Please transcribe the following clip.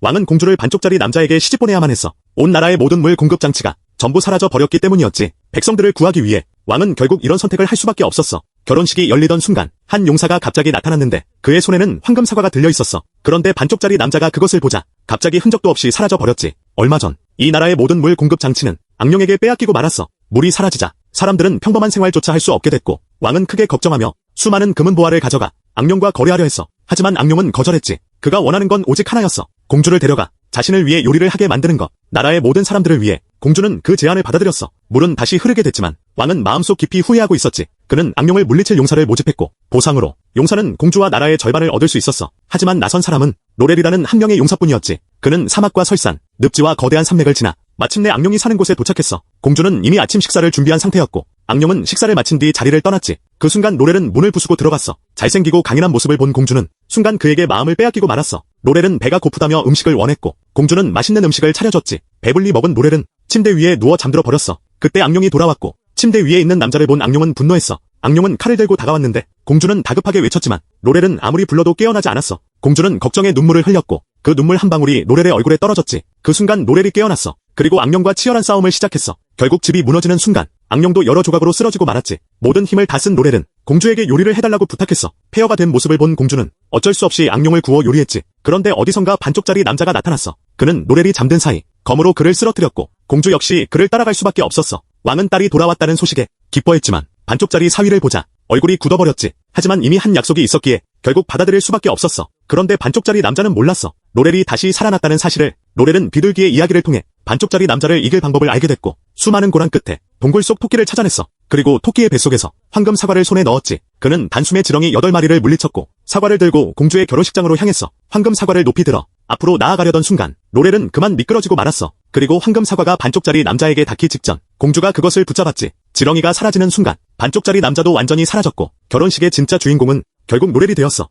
왕은 공주를 반쪽짜리 남자에게 시집 보내야만 했어. 온 나라의 모든 물 공급 장치가 전부 사라져 버렸기 때문이었지. 백성들을 구하기 위해 왕은 결국 이런 선택을 할 수밖에 없었어. 결혼식이 열리던 순간 한 용사가 갑자기 나타났는데 그의 손에는 황금 사과가 들려 있었어. 그런데 반쪽짜리 남자가 그것을 보자 갑자기 흔적도 없이 사라져 버렸지. 얼마 전 이 나라의 모든 물 공급 장치는 악령에게 빼앗기고 말았어. 물이 사라지자 사람들은 평범한 생활조차 할 수 없게 됐고 왕은 크게 걱정하며 수많은 금은 보화를 가져가 악령과 거래하려 했어. 하지만 악령은 거절했지. 그가 원하는 건 오직 하나였어. 공주를 데려가 자신을 위해 요리를 하게 만드는 것. 나라의 모든 사람들을 위해 공주는 그 제안을 받아들였어. 물은 다시 흐르게 됐지만 왕은 마음속 깊이 후회하고 있었지. 그는 악령을 물리칠 용사를 모집했고 보상으로 용사는 공주와 나라의 절반을 얻을 수 있었어. 하지만 나선 사람은 로렐이라는 한 명의 용사뿐이었지. 그는 사막과 설산, 늪지와 거대한 산맥을 지나 마침내 악령이 사는 곳에 도착했어. 공주는 이미 아침 식사를 준비한 상태였고 악령은 식사를 마친 뒤 자리를 떠났지. 그 순간 로렐은 문을 부수고 들어갔어. 잘생기고 강인한 모습을 본 공주는 순간 그에게 마음을 빼앗기고 말았어. 로렐은 배가 고프다며 음식을 원했고 공주는 맛있는 음식을 차려줬지. 배불리 먹은 로렐은 침대 위에 누워 잠들어 버렸어. 그때 악령이 돌아왔고 침대 위에 있는 남자를 본 악령은 분노했어. 악령은 칼을 들고 다가왔는데 공주는 다급하게 외쳤지만 로렐은 아무리 불러도 깨어나지 않았어. 공주는 걱정에 눈물을 흘렸고 그 눈물 한 방울이 로렐의 얼굴에 떨어졌지. 그 순간 로렐이 깨어났어. 그리고 악령과 치열한 싸움을 시작했어. 결국 집이 무너지는 순간 악령도 여러 조각으로 쓰러지고 말았지. 모든 힘을 다 쓴 로렐은 공주에게 요리를 해달라고 부탁했어. 폐허가 된 모습을 본 공주는 어쩔 수 없이 악령을 구워 요리했지. 그런데 어디선가 반쪽짜리 남자가 나타났어. 그는 로렐이 잠든 사이 검으로 그를 쓰러뜨렸고 공주 역시 그를 따라갈 수밖에 없었어. 왕은 딸이 돌아왔다는 소식에 기뻐했지만 반쪽짜리 사위를 보자 얼굴이 굳어버렸지. 하지만 이미 한 약속이 있었기에 결국 받아들일 수밖에 없었어. 그런데 반쪽짜리 남자는 몰랐어. 로렐이 다시 살아났다는 사실을. 로렐은 비둘기의 이야기를 통해 반쪽짜리 남자를 이길 방법을 알게 됐고 수많은 고난 끝에 동굴 속 토끼를 찾아냈어. 그리고 토끼의 뱃속에서 황금 사과를 손에 넣었지. 그는 단숨에 지렁이 8마리를 물리쳤고 사과를 들고 공주의 결혼식장으로 향했어. 황금 사과를 높이 들어 앞으로 나아가려던 순간 로렐은 그만 미끄러지고 말았어. 그리고 황금 사과가 반쪽짜리 남자에게 닿기 직전 공주가 그것을 붙잡았지. 지렁이가 사라지는 순간 반쪽짜리 남자도 완전히 사라졌고 결혼식의 진짜 주인공은 결국 로렐이 되었어.